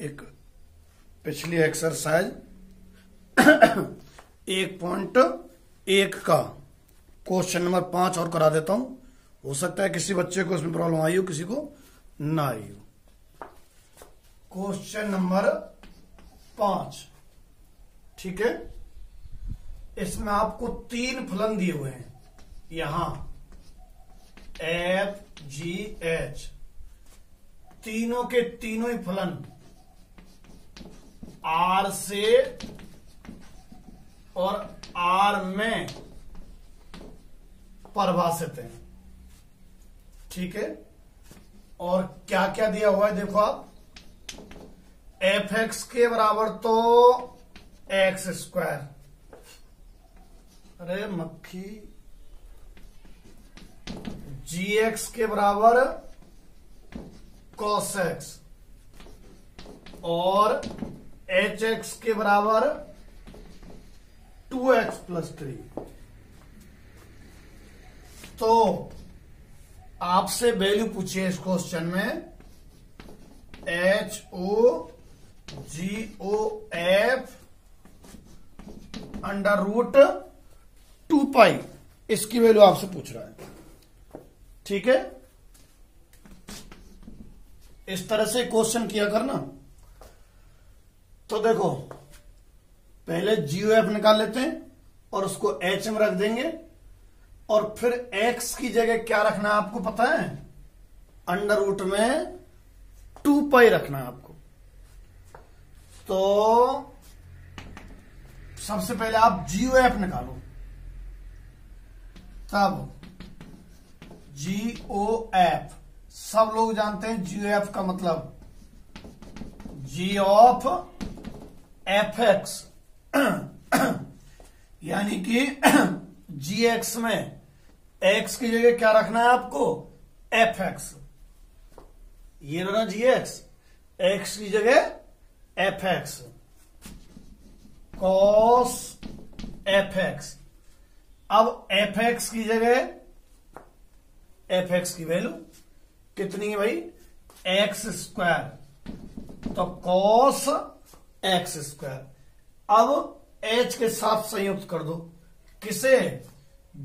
एक पिछली एक्सरसाइज 1.1 का क्वेश्चन नंबर 5 और करा देता हूं। हो सकता है किसी बच्चे को इसमें प्रॉब्लम आई हो, किसी को ना आई हो। क्वेश्चन नंबर 5, ठीक है। इसमें आपको 3 फलन दिए हुए हैं यहां एफ जी एच, तीनों के तीनों ही फलन आर से और आर में परिभाषित है, ठीक है। और क्या क्या दिया हुआ है देखो आप, एफ एक्स के बराबर तो एक्स स्क्वायर, अरे मक्खी, जी एक्स के बराबर कॉस एक्स और एच एक्स के बराबर 2x+3। तो आपसे वैल्यू पूछिए इस क्वेश्चन में, एच ओ जी ओ एफ √2π, इसकी वैल्यू आपसे पूछ रहा है, ठीक है। इस तरह से क्वेश्चन किया करना। तो देखो पहले GOF निकाल लेते हैं और उसको H में रख देंगे, और फिर X की जगह क्या रखना है आपको पता है, √2π रखना है आपको। तो सबसे पहले आप GOF निकालो, तब GOF सब लोग जानते हैं, GOF का मतलब G ऑफ एफ एक्स, यानी कि GX में X की जगह क्या रखना है आपको, FX, ये रहा GX, X की जगह FX, cos FX। अब FX की जगह FX की वैल्यू कितनी है भाई, x², तो cos x²। अब H के साथ संयुक्त कर दो, किसे,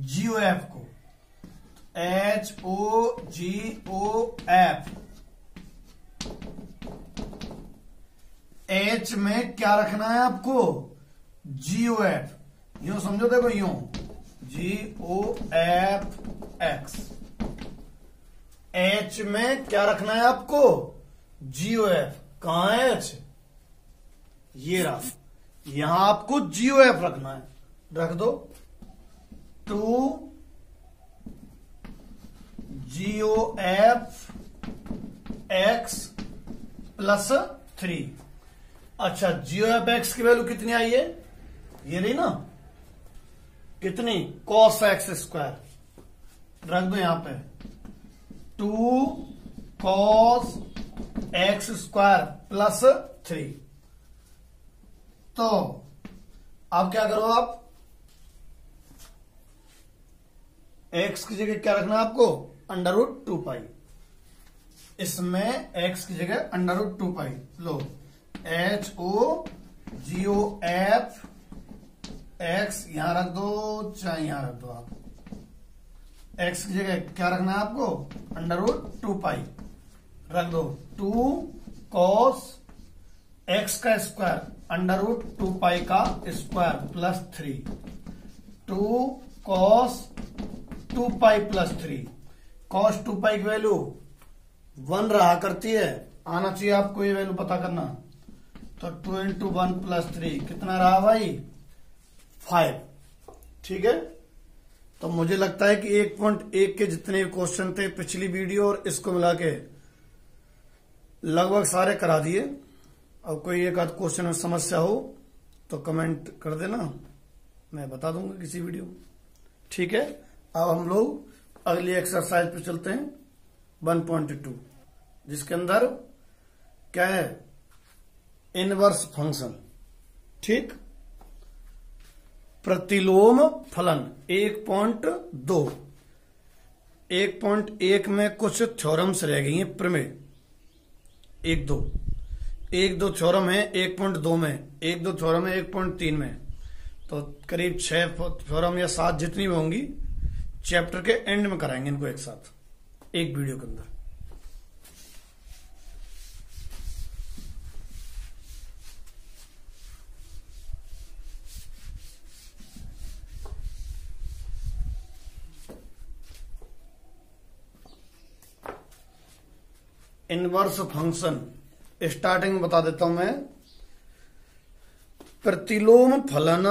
GOF को, HOGOF। H में क्या रखना है आपको, GOF, यूं समझो, देखो यूं GOFX। H में क्या रखना है आपको, GOF, कहां है H, ये रहा, यहां आपको GOF रखना है, रख दो 2GOFX+3। अच्छा, GOFX की वैल्यू कितनी आई है, ये रही ना, कितनी, cos x², रख दो यहां पे 2cos x²+3। तो अब क्या करो आप, x की जगह क्या रखना है आपको, √2π, इसमें x की जगह √2π लो, HOGOFX यहां रख दो, चाहे यहां रख दो आप, x की जगह क्या रखना है आपको, √2π रख दो, 2cos x का स्क्वायर √2π का स्क्वायर +3, 2cos 2π+3, cos 2π की वैल्यू 1 रहा करती है, आना चाहिए आपको ये वैल्यू पता करना। तो 2 × 1 + 3 कितना रहा भाई, 5, ठीक है। तो मुझे लगता है कि 1.1 के जितने क्वेश्चन थे पिछली वीडियो और इसको मिला के लगभग सारे करा दिए। अब कोई एक आध क्वेश्चन में समस्या हो तो कमेंट कर देना, मैं बता दूंगा किसी वीडियो में, ठीक है। अब हम लोग अगली एक्सरसाइज पे चलते हैं 1.2, जिसके अंदर क्या है, इनवर्स फंक्शन, ठीक। प्रतिलोम फलन 1.2, 1.1 में कुछ थ्योरम्स रह गई हैं प्रमेय, 1-2। 1-2 थ्योरम है 1.2 में, 1-2 थ्योरम है 1.3 में, तो करीब 6 थ्योरम या 7 जितनी भी होंगी चैप्टर के एंड में कराएंगे इनको एक साथ एक वीडियो के अंदर। इनवर्स फंक्शन स्टार्टिंग में बता देता हूं मैं। प्रतिलोम फलन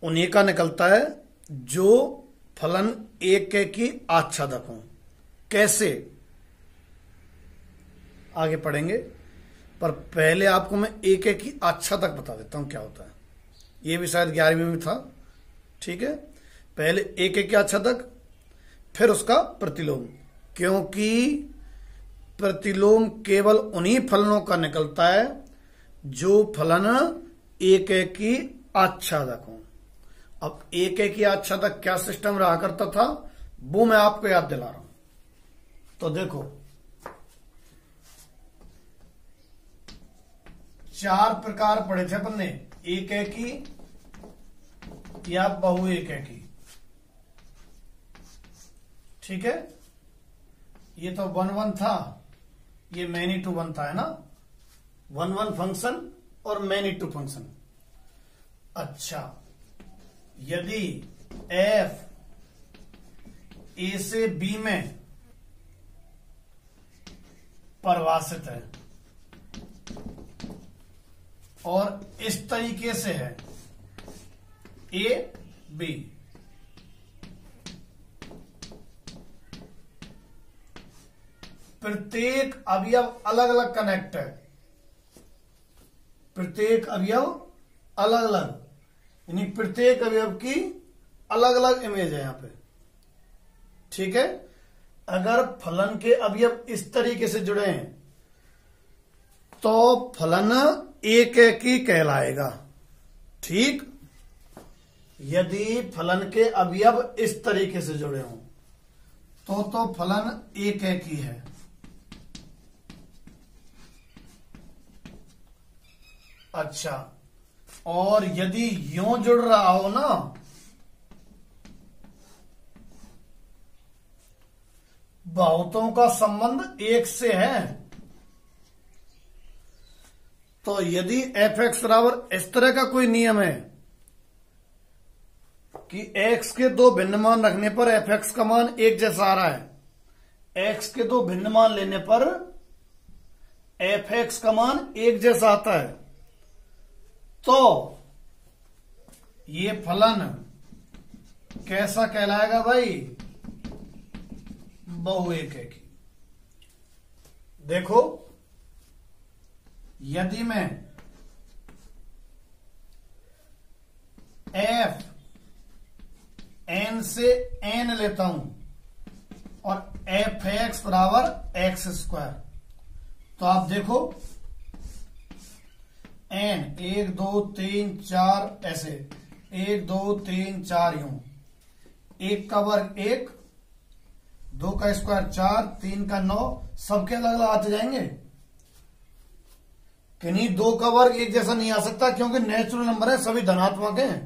उन्हीं का निकलता है जो फलन एक की आच्छादक हो। कैसे आगे पढ़ेंगे, पर पहले आपको मैं एक की आच्छादक बता देता हूं क्या होता है। ये भी शायद 11वीं में था, ठीक है। पहले एक की आच्छादक फिर उसका प्रतिलोम, क्योंकि प्रतिलोम केवल उन्हीं फलनों का निकलता है जो फलन एक की आच्छादक हो। अब एक की आच्छादक क्या सिस्टम रहा करता था वो मैं आपको याद दिला रहा हूं। तो देखो 4 प्रकार पढ़े थे अपन ने, एक की या बहु एक की, ठीक है। ये तो 1-1 था, ये मैनी टू वन था, है ना। 1-1 फंक्शन और मैनी टू फंक्शन। अच्छा, यदि f a से b में परिभाषित है और इस तरीके से है a b, प्रत्येक अवयव अलग अलग कनेक्ट है, प्रत्येक अवयव अलग अलग, यानी प्रत्येक अवयव की अलग अलग इमेज है यहां पे, ठीक है। अगर फलन के अवयव इस तरीके से जुड़े हैं तो फलन एक की कहलाएगा, ठीक। यदि फलन के अवयव इस तरीके से जुड़े हों तो फलन एक की है। अच्छा, और यदि यूं जुड़ रहा हो ना, बहुतों का संबंध एक से है, तो यदि f(x) बराबर इस तरह का कोई नियम है कि x के 2 भिन्न मान रखने पर f(x) का मान एक जैसा आ रहा है, x के 2 भिन्न मान लेने पर f(x) का मान एक जैसा आता है, तो ये फलन कैसा कहलाएगा भाई, बहु एक की। देखो यदि मैं f n से n लेता हूं और f(x) बराबर x², तो आप देखो n 1 2 3 4 ऐसे 1 2 3 4 यूं, 1 का वर्ग 1, 2 का स्क्वायर 4, 3 का 9, सबके अलग अलग आते जाएंगे कि नहीं। 2 का वर्ग एक जैसा नहीं आ सकता क्योंकि नेचुरल नंबर है, सभी धनात्मक हैं।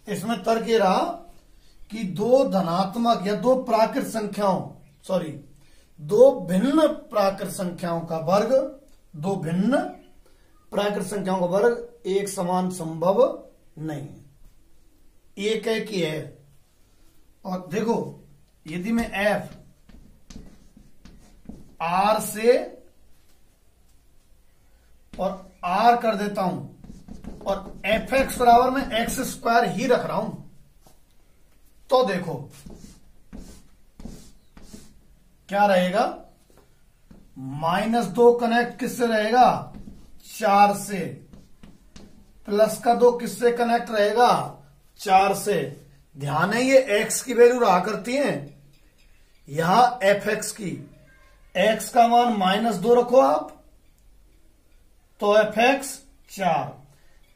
इसमें तर्क ये रहा कि 2 धनात्मक या 2 प्राकृत संख्याओं, सॉरी 2 भिन्न प्राकृत संख्याओं का वर्ग, 2 भिन्न प्राकृत संख्याओं का वर्ग एक समान संभव नहीं है, एक ही है। और देखो यदि मैं f r से और r कर देता हूं और f(x) बराबर मैं x² ही रख रहा हूं, तो देखो क्या रहेगा, -2 कनेक्ट किससे रहेगा, 4 से, प्लस का 2 किससे कनेक्ट रहेगा, 4 से। ध्यान है ये x की वैल्यू रहा करती है, यहां f(x) की, x का मान -2 रखो आप तो f(x) 4,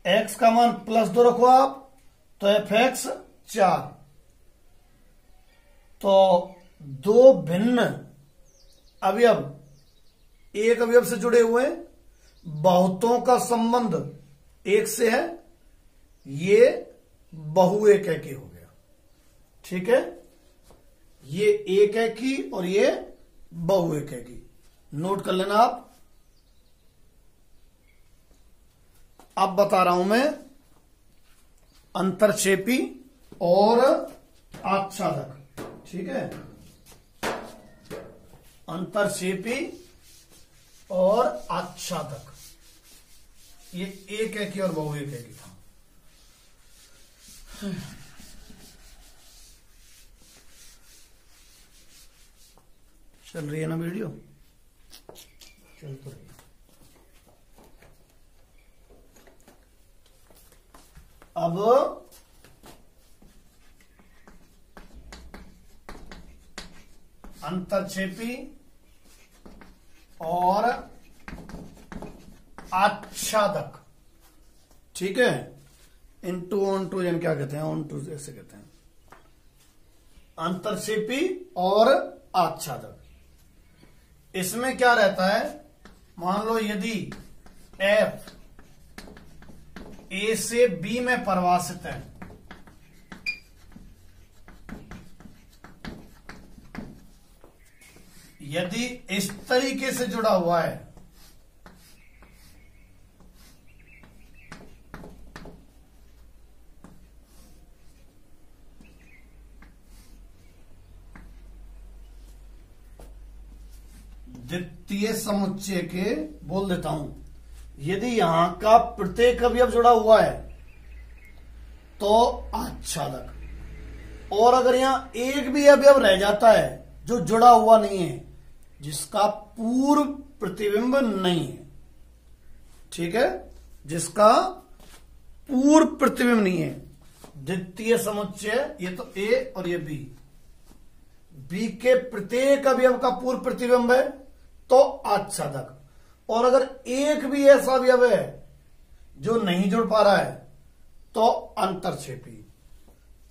x का मान +2 रखो आप तो f(x) 4। तो 2 भिन्न अवयव एक अवयव से जुड़े हुए हैं बहुतों का संबंध एक से है, ये बहु एक एकी हो गया। ठीक है, ये एक एकी और ये बहु एक एकी, नोट कर लेना आप। अब बता रहा हूं मैं अंतरक्षेपी और आच्छादक। ठीक है, अंतरक्षेपी और आच्छादक, ये एक एकी और बहु एक एकी था। चल रही है ना वीडियो? चल तो रही है। अब अंतरक्षेपी और आच्छादक। ठीक है, इनटू ऑन टू यानी क्या कहते हैं, ऑन टू ऐसे कहते हैं। अंतरक्षेपी और आच्छादक, इसमें क्या रहता है, मान लो यदि एफ ए से बी में परिभाषित है, यदि इस तरीके से जुड़ा हुआ है, द्वितीय समुच्चय के, बोल देता हूं, यदि यहां का प्रत्येक अवयव जुड़ा हुआ है तो आच्छादक, और अगर यहां एक भी अवयव रह जाता है जो जुड़ा हुआ नहीं है, जिसका पूर्व प्रतिबिंब नहीं है, ठीक है, जिसका पूर्व प्रतिबिंब नहीं है, द्वितीय समुच्चय, ये तो ए और ये बी, बी के प्रत्येक अवयव का पूर्व प्रतिबिंब है तो आच्छादक, और अगर एक भी ऐसा अवयव है जो नहीं जुड़ पा रहा है तो अंतरक्षेपी।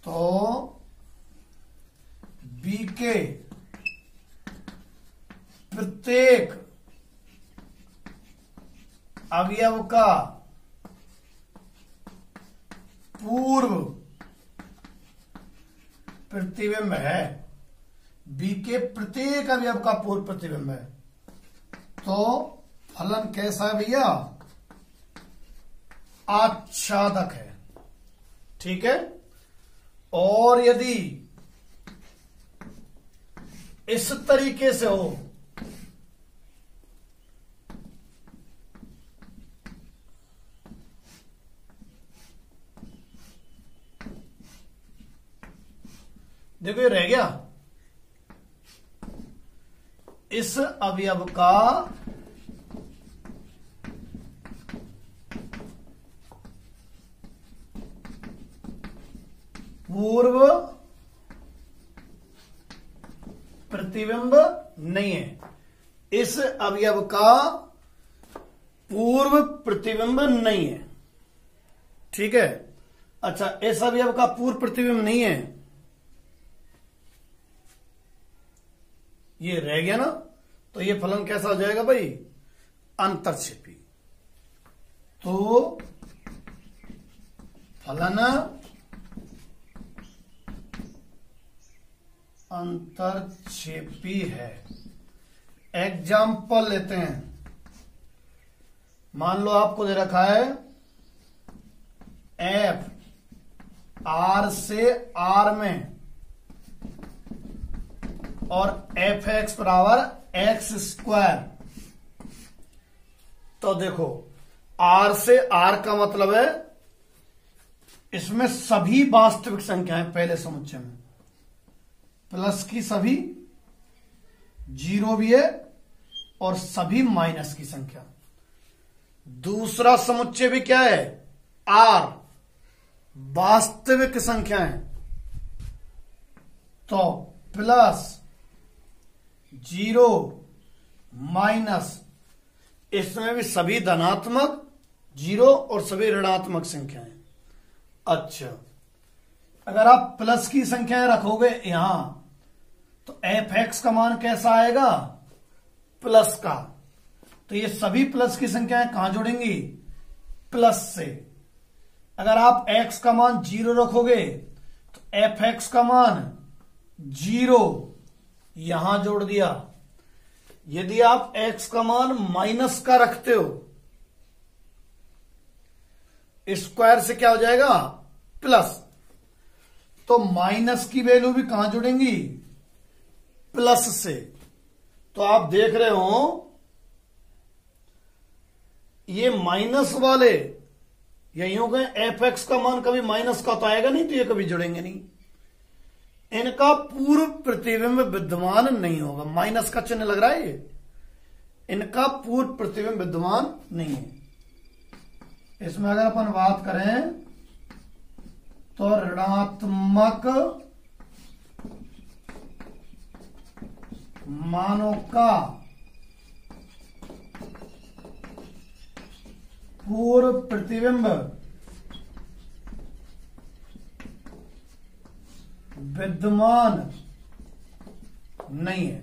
तो बी के प्रत्येक अवयव का पूर्व प्रतिबिंब है, बी के प्रत्येक अवयव का पूर्व प्रतिबिंब है, तो फलन कैसा है भैया, आच्छादक है। ठीक है, और यदि इस तरीके से हो, देखो ये रह गया, इस अवयव का पूर्व प्रतिबिंब नहीं है, इस अवयव का पूर्व प्रतिबिंब नहीं है। ठीक है, अच्छा, इस अवयव का पूर्व प्रतिबिंब नहीं है, ये रह गया ना, तो ये फलन कैसा हो जाएगा भाई, अंतरक्षेपी। तो फलन अंतरक्षेपी है। एग्जाम्पल लेते हैं, मान लो आपको दे रखा है एफ आर से आर में और एफ एक्स बराबर एक्स स्क्वायर। तो देखो, आर से आर का मतलब है इसमें सभी वास्तविक संख्याएं पहले समुच्चय में, प्लस की सभी, जीरो भी है और सभी माइनस की संख्या। दूसरा समुच्चय भी क्या है, आर, वास्तविक संख्याएं, तो प्लस, जीरो, माइनस, इसमें भी सभी धनात्मक, जीरो और सभी ऋणात्मक संख्याएं। अच्छा, अगर आप प्लस की संख्याएं रखोगे यहां तो एफ एक्स का मान कैसा आएगा, प्लस का, तो ये सभी प्लस की संख्याएं कहां जुड़ेंगी? प्लस से। अगर आप x का मान 0 रखोगे तो fx का मान 0 यहां जोड़ दिया। यदि आप x का मान माइनस का रखते हो, स्क्वायर से क्या हो जाएगा? प्लस। तो माइनस की वैल्यू भी कहां जुड़ेंगी? प्लस से। तो आप देख रहे हो ये माइनस वाले या यूं कहें एफ एक्स का मान कभी माइनस का तो आएगा नहीं, तो ये कभी जुड़ेंगे नहीं। इनका पूर्व प्रतिबिंब विद्यमान नहीं होगा। माइनस का चिन्ह लग रहा है ये, इनका पूर्व प्रतिबिंब विद्यमान नहीं है। इसमें अगर अपन बात करें तो ऋणात्मक मानों का पूर्व प्रतिबिंब विद्यमान नहीं है।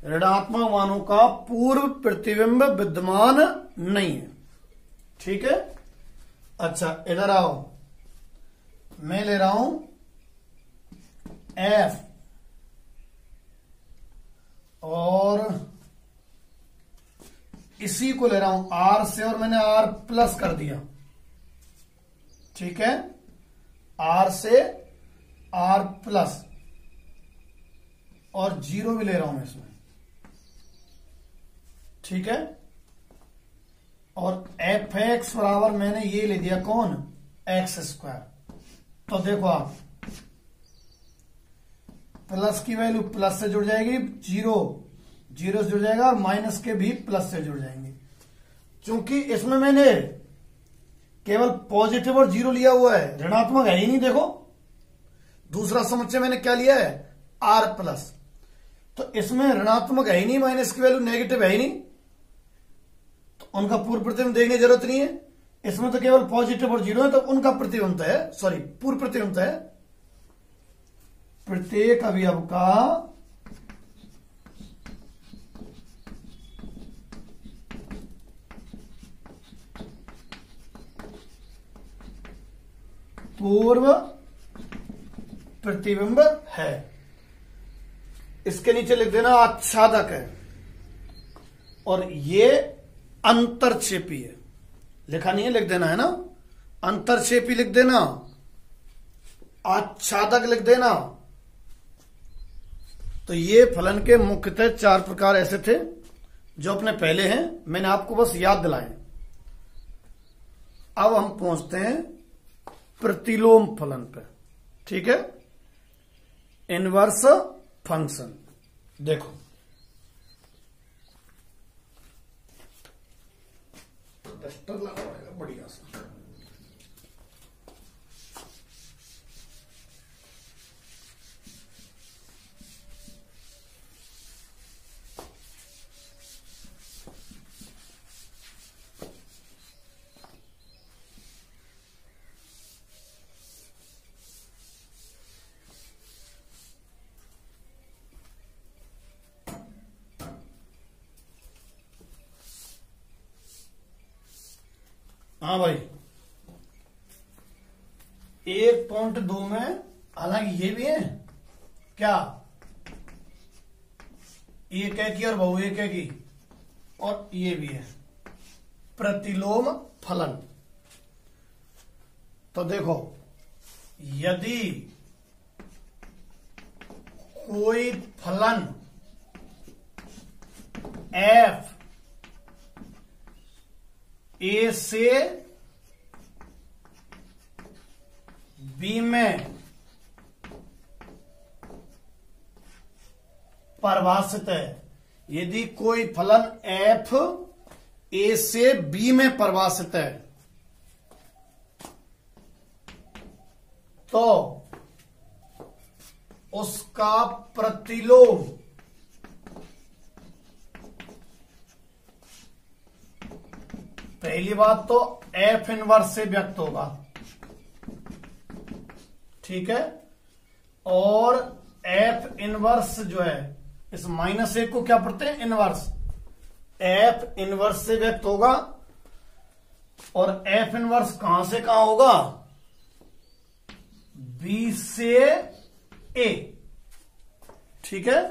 ऋणात्मक मानों का पूर्व प्रतिबिंब विद्यमान नहीं है। ठीक है। अच्छा, इधर आओ, मैं ले रहा हूं f और इसी को ले रहा हूं r से, और मैंने r प्लस कर दिया। ठीक है, r से r प्लस, और 0 भी ले रहा हूं मैं इसमें। ठीक है, और एफ एक्स बराबर मैंने ये ले दिया कौन? X square. तो देखो आप, प्लस की वैल्यू प्लस से जुड़ जाएगी, 0 से जुड़ जाएगा, और माइनस के भी प्लस से जुड़ जाएंगे। क्योंकि इसमें मैंने केवल पॉजिटिव और 0 लिया हुआ है, ऋणात्मक है ही नहीं। देखो दूसरा समुच्चय मैंने क्या लिया है? R plus. तो इसमें ऋणात्मक है ही नहीं, माइनस की वैल्यू नेगेटिव है ही नहीं, तो उनका पूर्व प्रतिबिंब देखने की जरूरत नहीं है। इसमें तो केवल पॉजिटिव और 0 है, तो उनका प्रतिबिंब है, सॉरी पूर्व प्रतिबिंब है प्रत्येक अवयव का पूर्व प्रतिबिंब है। इसके नीचे लिख देना आच्छादक है, और ये अंतरक्षेपी है। लिखा नहीं है, लिख देना है ना, अंतरक्षेपी लिख देना, आच्छादक लिख देना। तो ये फलन के मुख्यतः 4 प्रकार ऐसे थे जो अपने पहले हैं, मैंने आपको बस याद दिलाए। अब हम पहुंचते हैं प्रतिलोम फलन पे। ठीक है, इनवर्स फंक्शन। देखो डस्टर लगा रहेगा बढ़िया सा। हाँ भाई, 1.2 में हालांकि ये भी है क्या, एक है की और बहु एक है की, और ये भी है प्रतिलोम फलन। तो देखो, यदि कोई फलन f ए से बी में परिभाषित है, यदि कोई फलन f ए से बी में परिभाषित है, तो उसका प्रतिलोम पहली बात तो एफ इनवर्स से व्यक्त होगा। ठीक है, और एफ इनवर्स जो है, इस -1 को क्या पढ़ते हैं? इनवर्स। एफ इनवर्स से व्यक्त होगा, और एफ इनवर्स कहां से कहां होगा? बी से ए। ठीक है,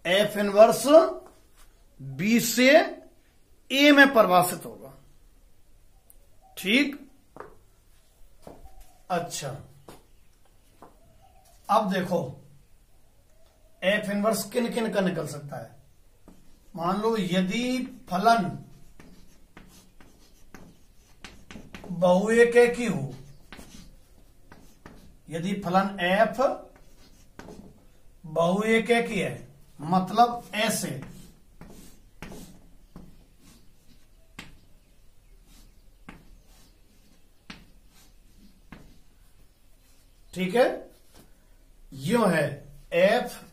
एफ इनवर्स बी से ए में परिभाषित होगा। ठीक, अच्छा अब देखो एफ इनवर्स किन किन का निकल सकता है। मान लो यदि फलन बहुएक की हो, यदि फलन एफ बहुएक की है, मतलब ऐसे ठीक है, यूं है एफ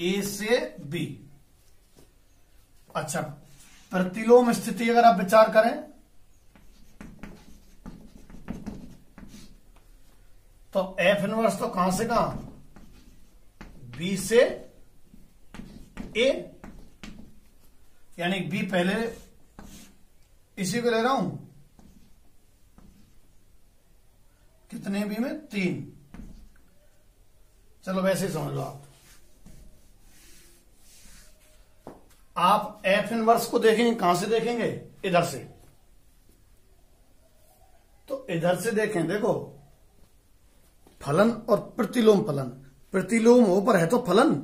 ए से बी। अच्छा, प्रतिलोम स्थिति अगर आप विचार करें तो एफ इनवर्स तो कहां से कहां? बी से ए, यानी बी पहले, इसी को ले रहा हूं, कितने बी में? 3। चलो वैसे ही समझ लो आप एफ इनवर्स को देखेंगे कहां से देखेंगे? इधर से। तो इधर से देखें, देखो फलन और प्रतिलोम फलन, प्रतिलोम ऊपर है तो फलन,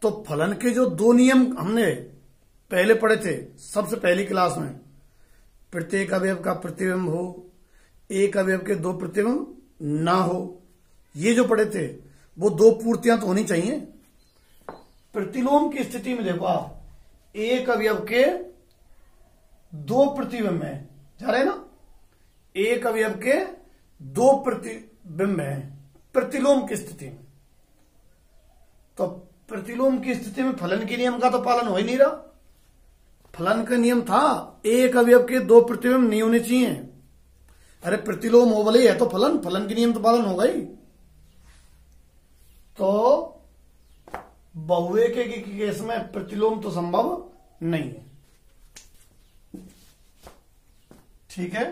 तो फलन के जो 2 नियम हमने पहले पढ़े थे सबसे पहली क्लास में, प्रत्येक अवयव का प्रतिबिंब हो, एक अवयव के 2 प्रतिबिंब ना हो, ये जो पढ़े थे वो 2 पूर्तियां तो होनी चाहिए। प्रतिलोम की स्थिति में देखो आप, एक अवयव के 2 प्रतिबिंब है, जा रहे ना, एक अवयव के 2 प्रतिबिंब है प्रतिलोम की स्थिति में। तो प्रतिलोम की स्थिति में फलन के नियम का तो पालन हो ही नहीं रहा। फलन का नियम था एक अवयव के 2 प्रतिबिंब नहीं होने चाहिए। अरे प्रतिलोम हो भले है तो फलन, फलन के नियम तो पालन होगा ही। तो बहुएक के केस में प्रतिलोम तो संभव नहीं है। ठीक है,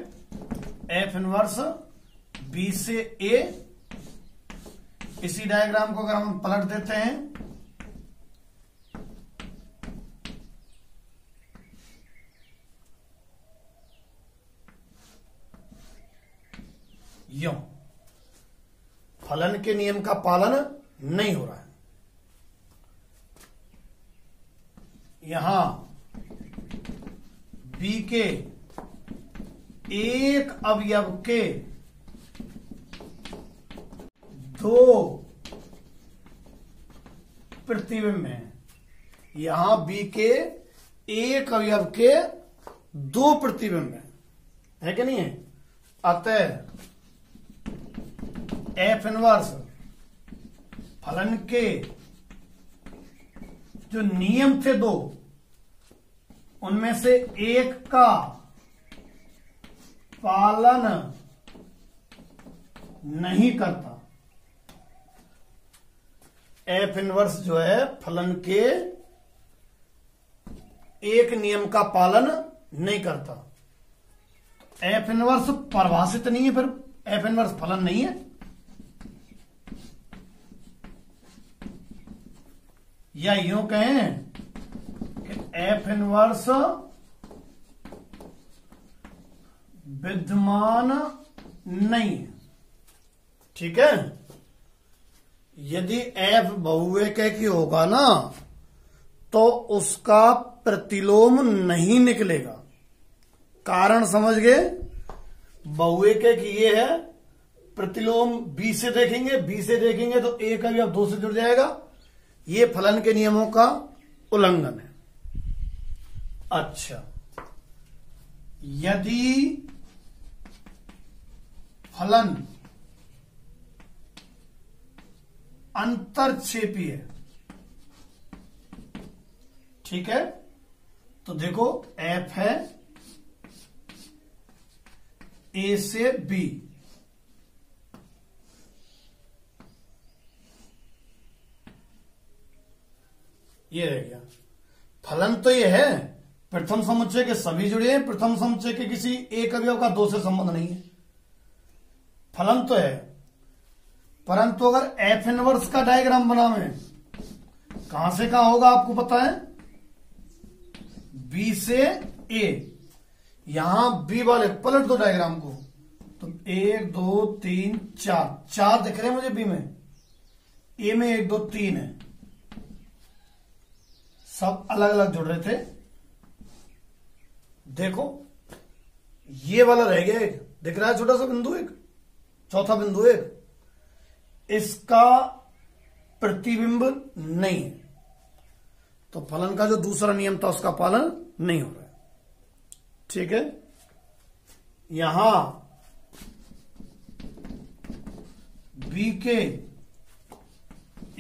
एफ इनवर्स बी से ए, इसी डायग्राम को अगर हम पलट देते हैं यूं, फलन के नियम का पालन नहीं हो रहा है। यहां बी के एक अवयव के 2 प्रतिबिंब हैं, यहां बी के एक अवयव के 2 प्रतिबिंब है कि नहीं है? अतः एफ इनवर्स फलन के जो नियम थे 2, उनमें से एक का पालन नहीं करता। एफ इनवर्स जो है फलन के एक नियम का पालन नहीं करता। एफ इनवर्स परिभाषित नहीं है, फिर एफ इनवर्स फलन नहीं है। या यूं कहें कि एफ इनवर्स विद्यमान नहीं है। ठीक है, यदि एफ बहुएक की होगा ना तो उसका प्रतिलोम नहीं निकलेगा। कारण समझ गए? बहुएक की ये है, प्रतिलोम बी से देखेंगे, बी से देखेंगे तो एक अवयव 2 से जुड़ जाएगा। ये फलन के नियमों का उल्लंघन है। अच्छा, यदि फलन अंतरक्षेपी है, ठीक है, तो देखो एफ है ए से बी, ये रह गया। फलन तो ये है प्रथम समुच्चय के सभी जुड़े हैं, प्रथम समुच्चय के किसी एक अवयव का दो से संबंध नहीं है, फलन तो है। परंतु अगर एफ इनवर्स का डायग्राम बनावे, कहां से कहां होगा आपको पता है, बी से ए, यहां बी वाले पलट दो डायग्राम को तो 1 2 3 4 दिख रहे हैं मुझे बी में, ए में 1 2 3 है, सब अलग अलग जुड़ रहे थे। देखो ये वाला रह गया एक, दिख रहा है छोटा सा बिंदु एक, चौथा बिंदु एक, इसका प्रतिबिंब नहीं है, तो फलन का जो दूसरा नियम था उसका पालन नहीं हो रहा है। ठीक है, यहां बी के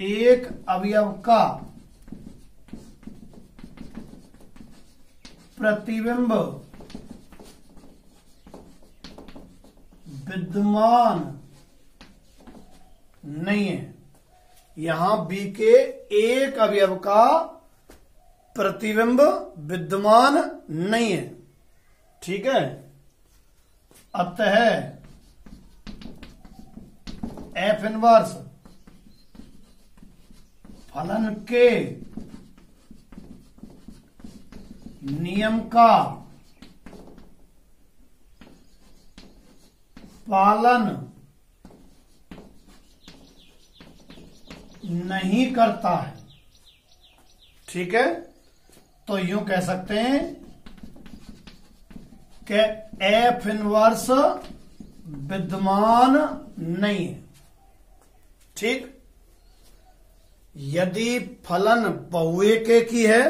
एक अवयव का प्रतिबिंब विद्यमान नहीं है, यहां बी के एक अवयव का प्रतिबिंब विद्यमान नहीं है। ठीक है, अतः एफ इनवर्स फलन के नियम का पालन नहीं करता है। ठीक है, तो यूं कह सकते हैं कि एफ इनवर्स विद्यमान नहीं है। ठीक, यदि फलन बहुएक की है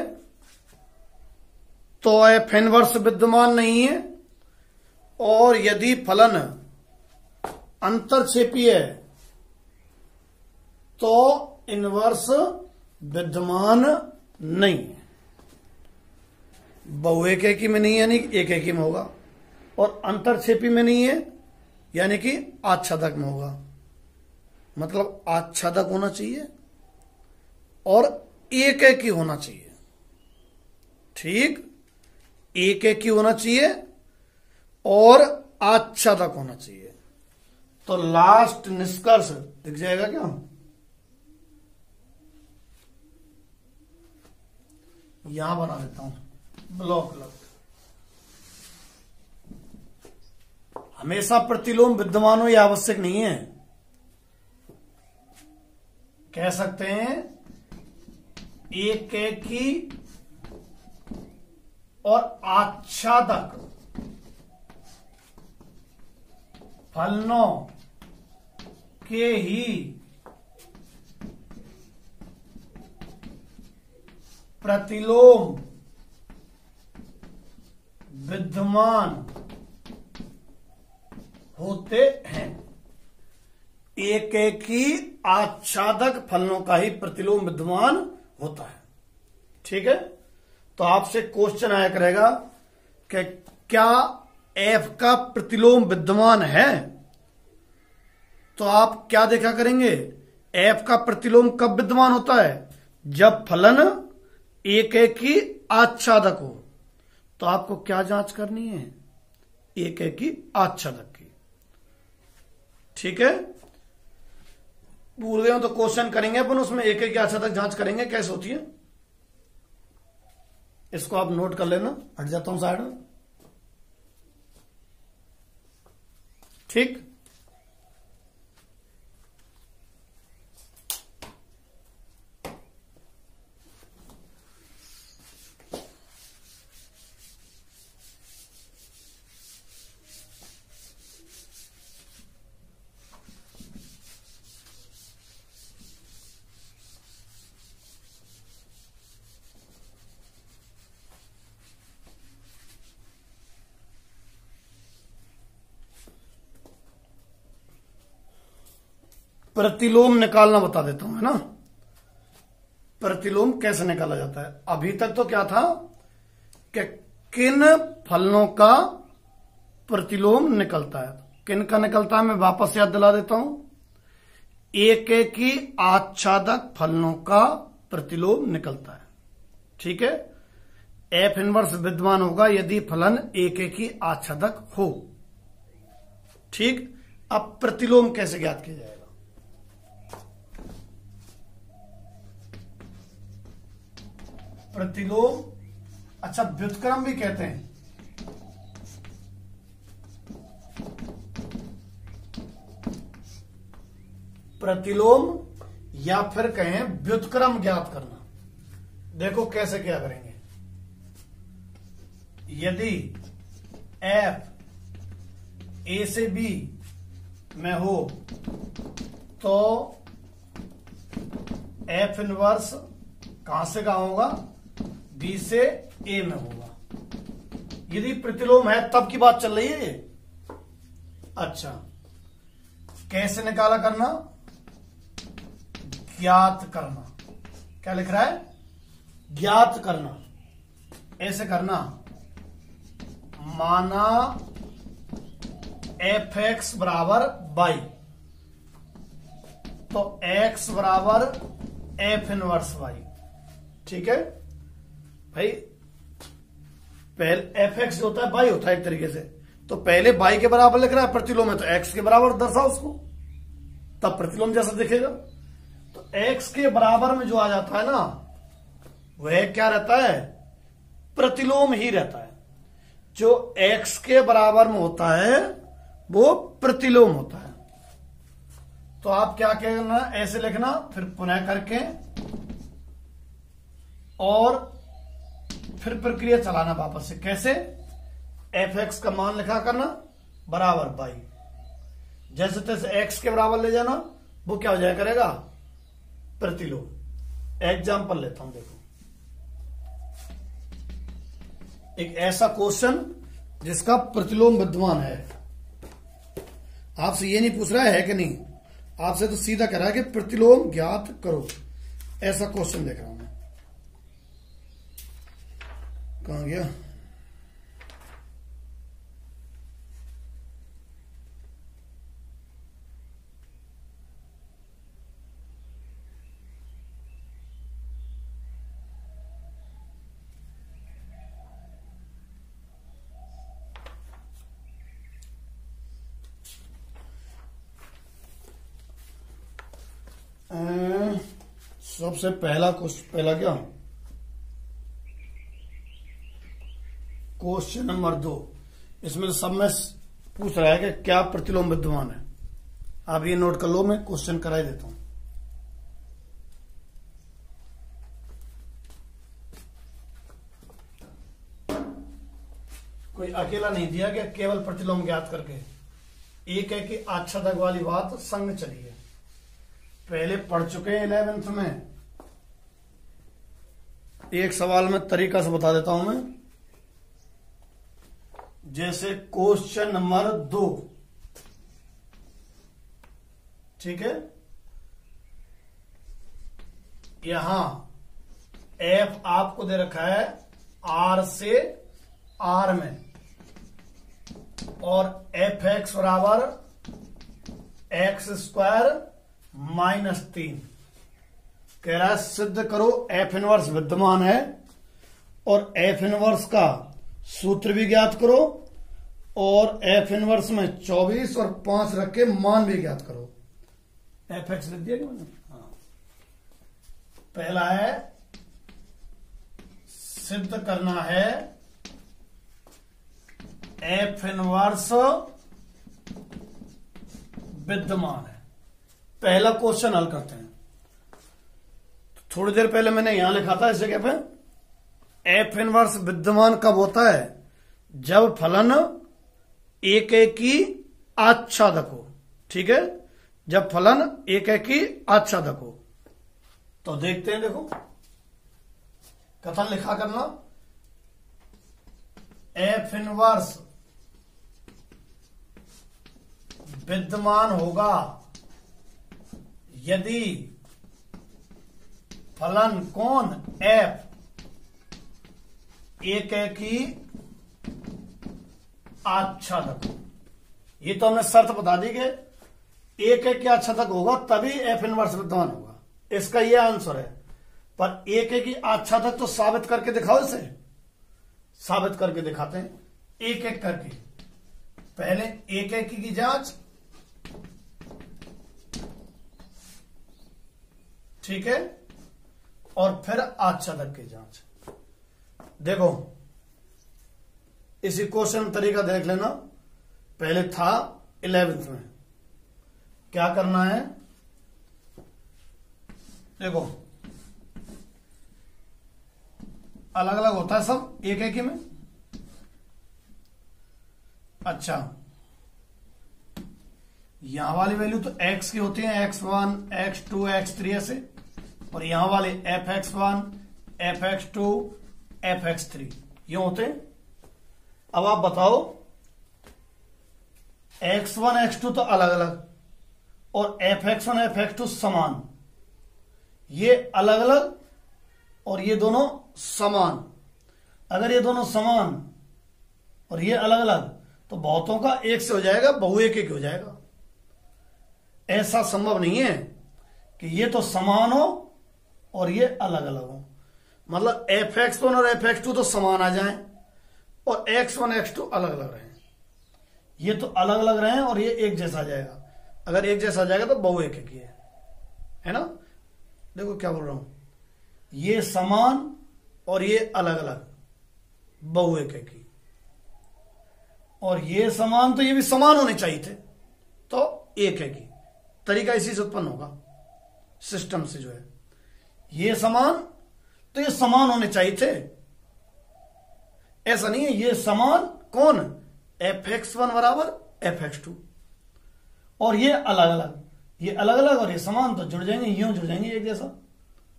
तो एफ इनवर्स विद्यमान नहीं है, और यदि फलन अंतरक्षेपी है तो इनवर्स विद्यमान नहीं है। बहुएक की में नहीं यानी एक एक में होगा, और अंतरक्षेपी में नहीं है यानी कि आच्छादक में होगा। मतलब आच्छादक होना चाहिए और एक एक ही होना चाहिए। ठीक, एक एक ही होना चाहिए और आच्छादक होना चाहिए। तो लास्ट निष्कर्ष दिख जाएगा क्या, यहां बना देता हूं ब्लॉक लग। हमेशा प्रतिलोम विद्यमान हो यह आवश्यक नहीं है। कह सकते हैं एक एक ही और आच्छादक फलनों के ही प्रतिलोम विद्यमान होते हैं। एक एक ही आच्छादक फलनों का ही प्रतिलोम विद्यमान होता है। ठीक है, तो आपसे क्वेश्चन आया करेगा कि क्या एफ का प्रतिलोम विद्यमान है, तो आप क्या देखा करेंगे, एफ का प्रतिलोम कब विद्यमान होता है, जब फलन एक एक ही आच्छादक हो। तो आपको क्या जांच करनी है, एक एक ही आच्छादक की। ठीक है, भूल गए हो तो क्वेश्चन करेंगे अपन, उसमें एक एक आच्छादक जांच करेंगे कैसे होती है। इसको आप नोट कर लेना, हट जाता हूं साइड में। ठीक, प्रतिलोम निकालना बता देता हूं, है ना। प्रतिलोम कैसे निकाला जाता है। अभी तक तो क्या था कि किन फलनों का प्रतिलोम निकलता है, किन का निकलता है, मैं वापस याद दिला देता हूं। एक एक ही आच्छादक फलनों का प्रतिलोम निकलता है। ठीक है, एफ इनवर्स विद्यमान होगा यदि फलन एक एक ही आच्छादक हो। ठीक, अब प्रतिलोम कैसे ज्ञात किया जाएगा? प्रतिलोम, अच्छा व्युत्क्रम भी कहते हैं। प्रतिलोम या फिर कहें व्युत्क्रम ज्ञात करना। देखो कैसे क्या करेंगे। यदि एफ ए से बी में हो तो एफ इनवर्स कहां से कहां होगा? बी से ए में होगा। यदि प्रतिलोम है तब की बात चल रही है ये। अच्छा, कैसे निकाला करना? ज्ञात करना। क्या लिख रहा है? ज्ञात करना। ऐसे करना, माना एफ एक्स बराबर वाई, तो एक्स बराबर एफ इनवर्स वाई। ठीक है भाई, पहले एफ एक्स जो होता है वाई होता है एक तरीके से, तो पहले वाई के बराबर लिख रहा है, प्रतिलोम है तो एक्स के बराबर दर्शाओ उसको, तब प्रतिलोम जैसा दिखेगा। तो एक्स के बराबर में जो आ जाता है ना, वह क्या रहता है? प्रतिलोम ही रहता है। जो एक्स के बराबर में होता है वो प्रतिलोम होता है। तो आप क्या करना, ऐसे लिखना, फिर पुनः करके और फिर प्रक्रिया चलाना वापस से। कैसे? एफ एक्स का मान लिखा करना बराबर बाई, जैसे तैसे एक्स के बराबर ले जाना, वो क्या हो जाया करेगा? प्रतिलोम। एग्जाम्पल लेता हूं, देखो एक ऐसा क्वेश्चन जिसका प्रतिलोम विद्यमान है। आपसे ये नहीं पूछ रहा है कि नहीं, आपसे तो सीधा कह रहा है कि प्रतिलोम ज्ञात करो। ऐसा क्वेश्चन देख रहा हूं मैं, कहां गया? सबसे पहला क्या? Question number 2। इसमें सब में पूछ रहा है कि क्या प्रतिलोम विद्यमान है। आप ये नोट कर लो, मैं क्वेश्चन करा ही देता हूं। कोई अकेला नहीं दिया गया, केवल प्रतिलोम ज्ञात करके एक है कि आच्छादक वाली बात संग चली है। पहले पढ़ चुके हैं 11th में। एक सवाल में तरीका से बता देता हूं मैं। जैसे क्वेश्चन नंबर 2, ठीक है, यहां एफ आपको दे रखा है आर से आर में, और एफ एक्स बराबर एक्स स्क्वायर -3। कह रहा है सिद्ध करो एफ इनवर्स विद्यमान है, और एफ इनवर्स का सूत्र भी ज्ञात करो, और एफ इनवर्स में 24 और 5 रख के मान भी ज्ञात करो। एफ एक्स लिख दिया क्या मैंने? हाँ। पहला है सिद्ध करना है एफ इनवर्स विद्यमान है। पहला क्वेश्चन हल करते हैं। थोड़ी देर पहले मैंने यहां लिखा था इस जगह पे, एफ इनवर्स विद्यमान कब होता है? जब फलन एक एक ही आच्छादक हो। ठीक है, जब फलन एक एक ही आच्छादक हो। तो देखते हैं, देखो कथन लिखा करना, एफ इनवर्स विद्यमान होगा यदि फलन कौन? एफ एक एक ही आच्छादक। ये तो हमने शर्त बता दी कि एक एक ही आच्छादक होगा तभी एफ इनवर्स विद्यमान होगा। इसका ये आंसर है, पर एक एक ही आच्छादक तो साबित करके दिखाओ इसे। साबित करके दिखाते हैं, एक एक करके। पहले एक एक की जांच, ठीक है, और फिर आच्छादक की जांच। देखो इसी क्वेश्चन तरीका देख लेना। पहले था 11th में, क्या करना है, देखो अलग अलग होता है सब, एक एक ही में। अच्छा, यहां वाली वैल्यू तो x की होती है, x1 x2 x3 ऐसे, और यहां वाले fx1 fx2 fx3 ये होते हैं। अब आप बताओ, x1 x2 तो अलग अलग और fx1 fx2 समान, ये अलग अलग और ये दोनों समान। अगर ये दोनों समान और ये अलग अलग तो बहुतों का एक से हो जाएगा, बहु एक एक हो जाएगा। ऐसा संभव नहीं है कि ये तो समान हो और ये अलग अलग हो। मतलब fx1 और fx2 तो समान आ जाएं और x1 x2 अलग अलग रहें। ये तो अलग अलग रहें और ये एक जैसा आ जाएगा। अगर एक जैसा आ जाएगा तो बहु एक एक ही है ना। देखो क्या बोल रहा हूं, ये समान और ये अलग अलग, बहु एक एक ही। और ये समान तो ये भी समान होने चाहिए थे, तो एक एक ही। तरीका इसी से उत्पन्न होगा, सिस्टम से जो है। ये समान तो ये समान होने चाहिए थे, ऐसा नहीं है। ये समान कौन, fx1 बराबर fx2, और ये अलग अलग, ये अलग अलग और ये समान तो जुड़ जाएंगे, यूं जुड़ जाएंगे एक जैसा,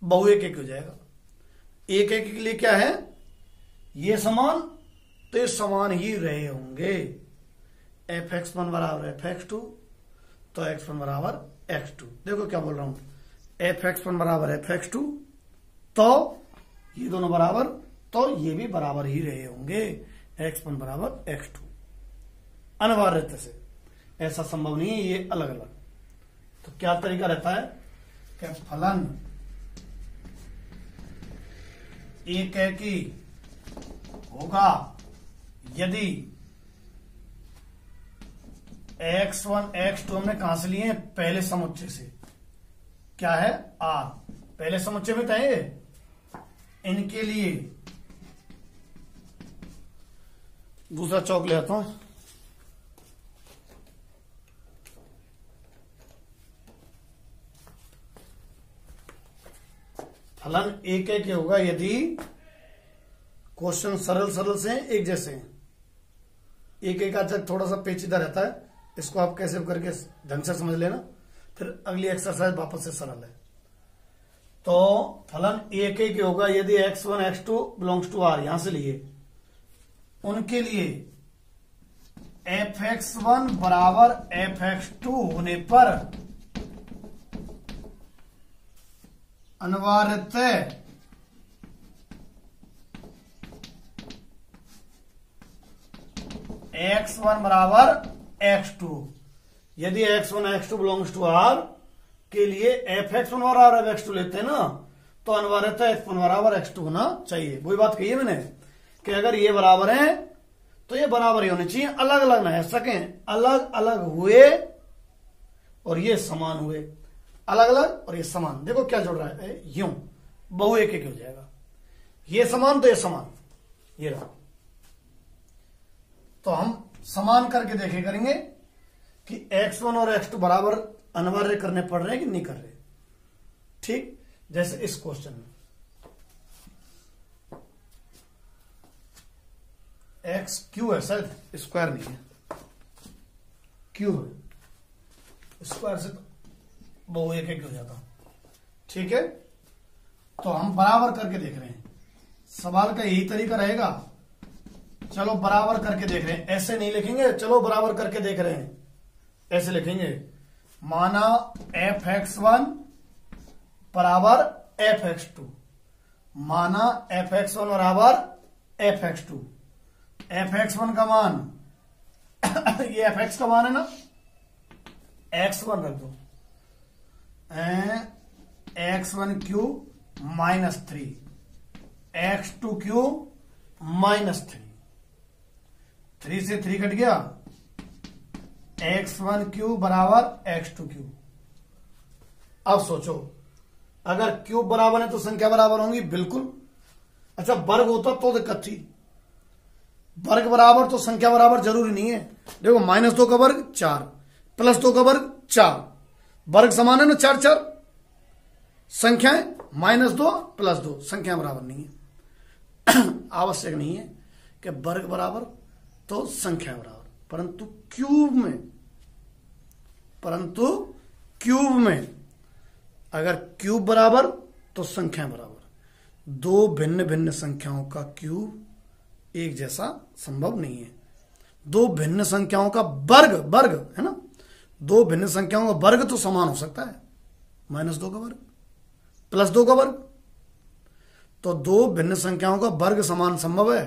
बहु एक एक हो जाएगा। एक एक के लिए क्या है, ये समान तो ये समान ही रहे होंगे। fx1 बराबर fx2 तो x1 बराबर x2। देखो क्या बोल रहा हूं, fx1 बराबर fx2 तो ये दोनों बराबर, तो ये भी बराबर ही रहे होंगे, x1 बराबर x2। अनिवार्यता से ऐसा संभव नहीं है, ये अलग अलग। तो क्या तरीका रहता है कि फलन एक एकी होगा यदि x1 x2 हमने कहां से लिए हैं, पहले समुच्चय से। क्या है, R पहले समुच्चय में था ये, इनके लिए दूसरा चौक ले आता हूं। फलन एक एक होगा यदि क्वेश्चन सरल सरल से हैं, एक जैसे हैं। एक एक का थोड़ा सा पेचीदा रहता है, इसको आप कैसे करके ढंग से समझ लेना, फिर अगली एक्सरसाइज वापस से सरल है। तो फलन एक एक होगा यदि x1 x2 belongs to R, यहां से लिए उनके लिए fx1 बराबर fx2 होने पर अनिवार्यतः x1 बराबर x2, यदि x1 x2 belongs to R के लिए fx1 बराबर x2 लेते हैं ना, तो अनिवार्यतः x1 बराबर x2 होना चाहिए। वही बात कही है मैंने कि अगर ये बराबर है तो ये बराबर ही होने चाहिए, अलग अलग ना रह सकें। अलग अलग हुए और ये समान हुए, अलग अलग और ये समान। देखो क्या जुड़ रहा है, यूं बहु एक एक हो जाएगा। ये समान तो ये समान, ये रहा। तो हम समान करके देखे करेंगे कि x1 और x2 बराबर अनिवार्य करने पड़ रहे हैं कि नहीं कर रहे। ठीक, जैसे इस क्वेश्चन में x क्यू है, शायद स्क्वायर नहीं है, क्यू है, स्क्वायर से तो बहु एक एक हो जाता। ठीक है, तो हम बराबर करके देख रहे हैं। सवाल का यही तरीका रहेगा। चलो बराबर करके देख रहे हैं, ऐसे नहीं लिखेंगे, चलो बराबर करके देख रहे हैं, ऐसे लिखेंगे। माना fx1 बराबर fx2, माना fx1 बराबर fx2। fx1 का मान ये fx का मान है ना, x1 रख दो, x1 क्यू -3, x2 क्यू -3, 3 से 3 कट गया, x1 क्यूब बराबर x2 क्यूब। अब सोचो, अगर क्यूब बराबर है तो संख्या बराबर होंगी, बिल्कुल। अच्छा, वर्ग होता तो दिक्कत थी, वर्ग बराबर तो संख्या बराबर जरूरी नहीं है। देखो, -2 का वर्ग 4, +2 का वर्ग 4, वर्ग समान है ना, 4 4 संख्याएं, -2 +2 संख्या बराबर नहीं है। आवश्यक नहीं है कि वर्ग बराबर तो संख्या बराबर, परंतु क्यूब में अगर क्यूब बराबर तो संख्या बराबर। दो भिन्न भिन्न संख्याओं का क्यूब एक जैसा संभव नहीं है। दो भिन्न संख्याओं का वर्ग है ना, दो भिन्न संख्याओं का वर्ग तो समान हो सकता है, -2 का वर्ग +2 का वर्ग। तो दो भिन्न संख्याओं का वर्ग समान संभव है,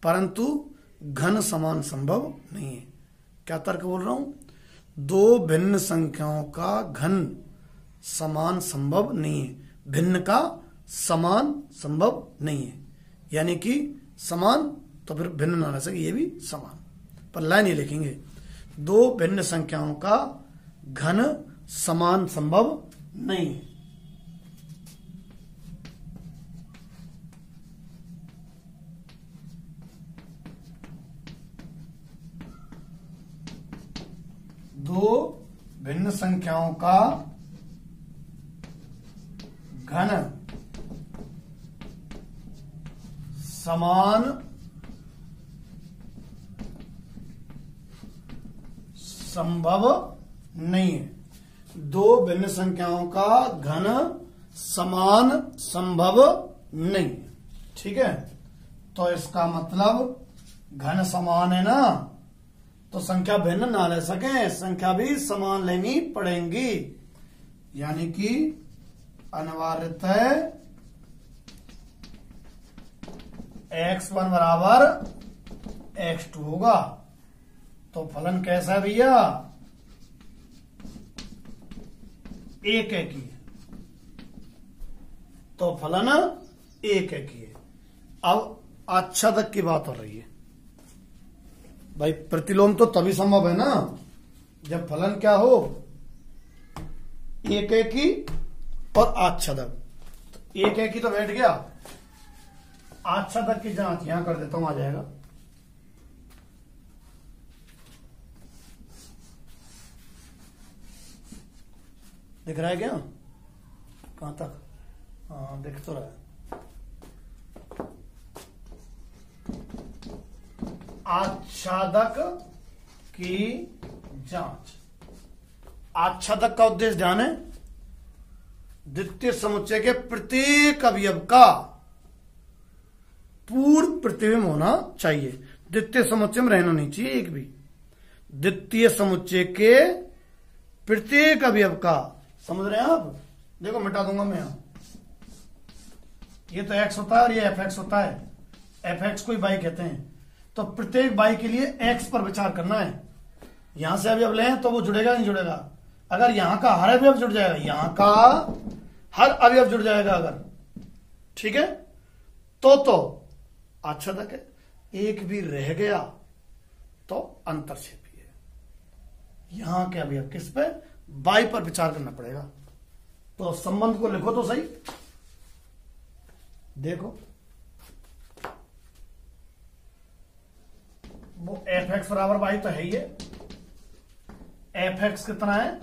परंतु घन समान संभव नहीं है। क्या तर्क बोल रहा हूं? दो भिन्न संख्याओं का घन समान संभव नहीं है, भिन्न का समान संभव नहीं है। यानी कि समान तो फिर भिन्न ना रह सके, ये भी समान, पर लाइन ये लिखेंगे, दो भिन्न संख्याओं का घन समान संभव नहीं है। दो भिन्न संख्याओं का घन समान संभव नहीं है। दो भिन्न संख्याओं का घन समान संभव नहीं है। ठीक है, तो इसका मतलब घन समान है ना, तो संख्या भिन्न ना ले सके, संख्या भी समान लेनी पड़ेंगी। यानी कि अनिवार्यतः x1 बराबर x2 होगा। तो फलन कैसा है भैया? एक है की, तो फलन एक है की। अब आच्छादक की बात हो रही है भाई। प्रतिलोम तो तभी संभव है ना जब फलन क्या हो, एक है की और आच्छादक। तो एक है की तो बैठ गया, आच्छादक की जांच यहां कर देता हूं, आ जाएगा। दिख रहा है क्या? कहां तक? हाँ, दिख तो रहा है। आच्छादक की जांच। आच्छादक का उद्देश्य ध्यान है, द्वितीय समुच्चय के प्रत्येक अवयव का पूर्ण प्रतिबिंब होना चाहिए। द्वितीय समुच्चय में रहना नहीं चाहिए एक भी। द्वितीय समुच्चय के प्रत्येक अवयव का, समझ रहे हैं आप? देखो, मिटा दूंगा मैं यहां, ये तो x होता है और ये fx होता है। fx को ही y कहते हैं। तो प्रत्येक y के लिए x पर विचार करना है। यहां से अवयव लें तो वो जुड़ेगा नहीं जुड़ेगा? अगर यहां का हर अवयव जुड़ जाएगा, यहां का हर अवयव जुड़ जाएगा अगर, ठीक है, तो आच्छादक है। एक भी रह गया तो अंतरक्षेपी है। यहां के अवयव किस पे? y पर विचार करना पड़ेगा। तो संबंध को लिखो तो सही, देखो वो fx बराबर y तो है ही है। fx कितना है?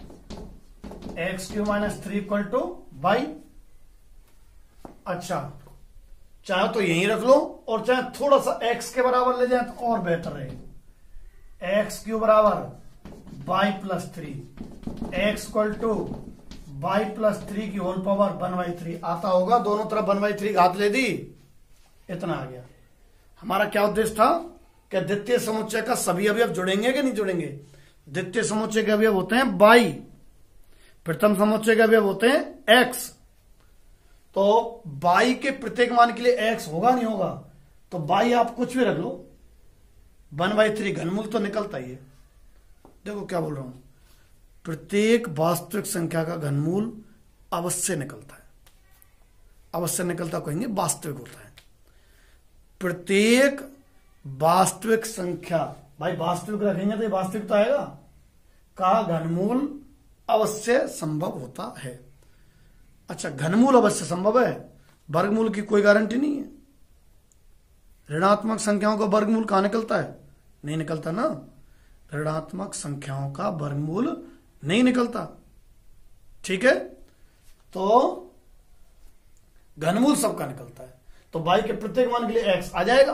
x³ - 3 = y। अच्छा, चाहे तो यहीं रख लो और चाहे थोड़ा सा x के बराबर ले जाए तो और बेहतर रहे। x³ बराबर y + 3, x = y + 3 की होल पावर 1/3 आता होगा। दोनों तरफ 1/3 घात ले दी, इतना आ गया। हमारा क्या उद्देश्य था कि द्वितीय समुच्चय का सभी अवयव जुड़ेंगे कि नहीं जुड़ेंगे? द्वितीय समुच्चय के अवयव होते हैं y, प्रथम समुच्चय के अवयव होते हैं x। तो y के प्रत्येक मान के लिए x होगा नहीं होगा? तो y आप कुछ भी रख लो, 1/3 घनमूल तो निकलता ही है। देखो क्या बोल रहा हूं, प्रत्येक वास्तविक संख्या का घनमूल अवश्य निकलता है। अवश्य निकलता कहेंगे, वास्तविक होता है। प्रत्येक वास्तविक संख्या, भाई वास्तविक रखेंगे तो ये वास्तविक तो आएगा, का घनमूल अवश्य संभव होता है। अच्छा, घनमूल अवश्य संभव है, वर्गमूल की कोई गारंटी नहीं है। ऋणात्मक संख्याओं का वर्गमूल कहां निकलता है? नहीं निकलता ना, ऋणात्मक संख्याओं का वर्गमूल नहीं निकलता। ठीक है, तो घनमूल सबका निकलता है। तो y के प्रत्येक मान के लिए x आ जाएगा,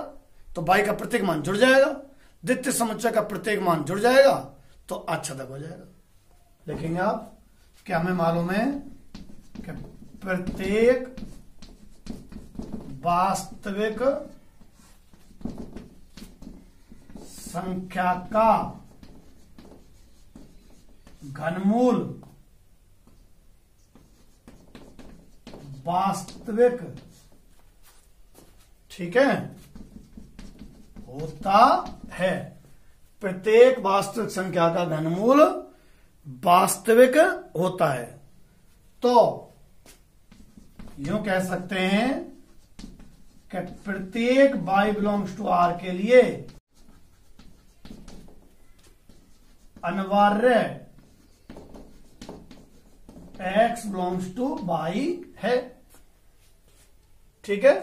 तो y का प्रत्येक मान जुड़ जाएगा, द्वितीय समुच्चय का प्रत्येक मान जुड़ जाएगा, तो आच्छादक हो जाएगा। देखेंगे आप, क्या हमें मालूम है कि प्रत्येक वास्तविक संख्या का घनमूल वास्तविक, ठीक है, होता है। प्रत्येक वास्तविक संख्या का घनमूल वास्तविक होता है। तो यूं कह सकते हैं कि प्रत्येक y बिलोंग्स टू r के लिए अनिवार्य x बिलोंग्स टू y है। ठीक है,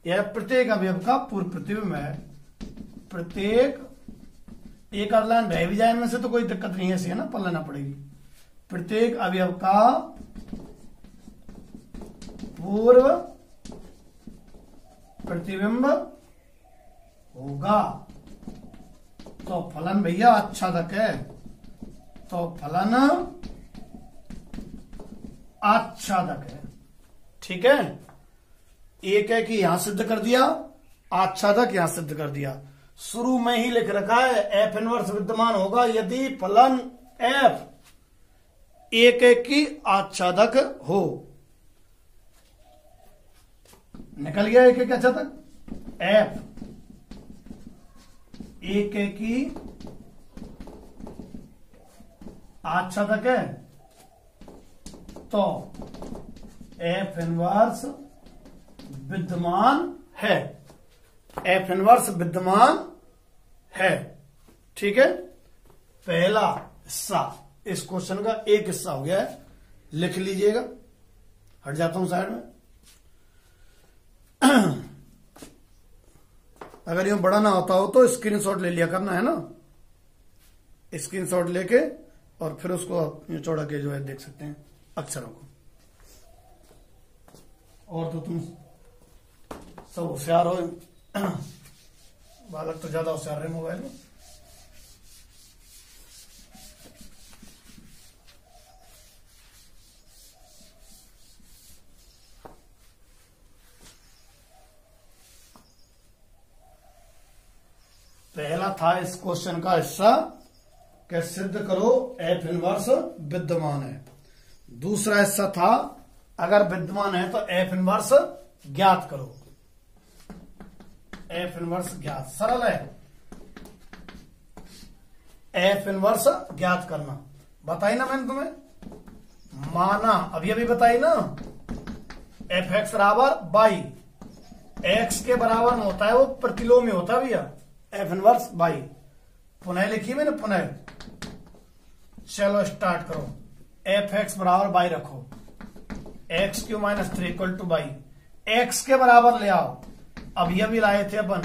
यह प्रत्येक अवयव का पूर्व प्रतिबिंब है। प्रत्येक, एक आध लाइन रह भी जाए इनमें से तो कोई दिक्कत नहीं है, ऐसी है ना, पढ़ लेना पड़ेगी। प्रत्येक अवयव का पूर्व प्रतिबिंब होगा। तो फलन भैया आच्छादक है, तो फलन आच्छादक है। ठीक है, एक है कि यहां सिद्ध कर दिया, आच्छादक यहां सिद्ध कर दिया। शुरू में ही लिख रखा है एफ इनवर्स विद्यमान होगा यदि फलन एफ एक एक की आच्छादक हो। निकल गया एक एक आच्छादक, एफ एक एक की आच्छादक है, तो एफ इनवर्स विद्यमान है, एफ इनवर्स विद्यमान है। ठीक है, पहला हिस्सा इस क्वेश्चन का एक हिस्सा हो गया है, लिख लीजिएगा। हट जाता हूं साइड में। अगर यूं बड़ा ना होता हो तो स्क्रीनशॉट ले लिया करना है ना, स्क्रीनशॉट लेके और फिर उसको यूं चौड़ा के जो है देख सकते हैं अक्षरों को। और तो तुम सब होशियार हो, बालक तो ज्यादा होशियार रहे मोबाइल में। पहला था इस क्वेश्चन का हिस्सा कि सिद्ध करो एफ इनवर्स विद्यमान है। दूसरा हिस्सा था अगर विद्यमान है तो एफ इनवर्स ज्ञात करो। एफ इनवर्स ज्ञात, सरल है एफ इनवर्स ज्ञात करना। बताई ना मैंने तुम्हें, माना अभी बताई ना, एफ एक्स बराबर बाई, एक्स के बराबर में होता है वो प्रतिलोम में होता है भैया, एफ इनवर्स बाई। पुनः लिखी मैंने, पुनः। चलो स्टार्ट करो। एफ एक्स बराबर बाई रखो, x Q minus 3 equal two by. X के बराबर ले आओ, अभी लाए थे अपन,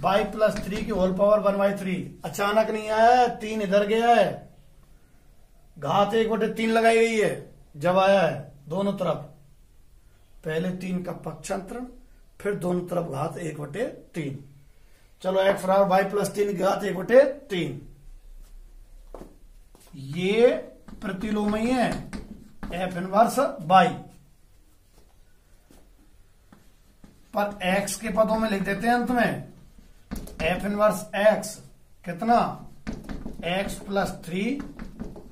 बाई प्लस 3 की होल पावर 1/3। अचानक नहीं आया है, 3 इधर गया है, घात 1/3 लगाई गई है जब आया है दोनों तरफ। पहले 3 का पक्षांतरण, फिर दोनों तरफ घात 1/3। चलो एक्स बराबर बाई प्लस 3 की घात 1/3। ये प्रतिलोमी है एफ इनवर्स बाई, पर एक्स के पदों में लिख देते हैं अंत में एफ इनवर्स एक्स कितना, एक्स प्लस 3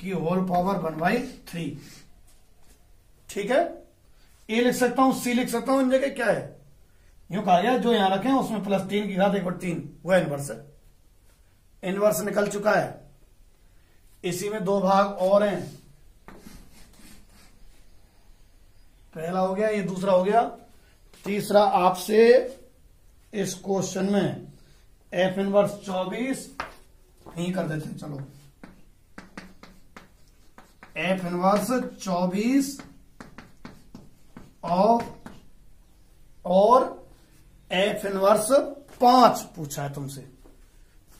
की होल पावर 1/3। ठीक है, ए लिख सकता हूं, सी लिख सकता हूं, इन जगह क्या है, यूं कहा गया जो यहां रखे उसमें प्लस 3 की घात 1/3 वह इनवर्स है। इनवर्स निकल चुका है। इसी में 2 भाग और हैं, पहला हो गया, ये दूसरा हो गया। तीसरा आपसे इस क्वेश्चन में एफ इनवर्स 24 यही कर देते हैं। चलो एफ इनवर्स 24 और एफ इनवर्स 5 पूछा है तुमसे।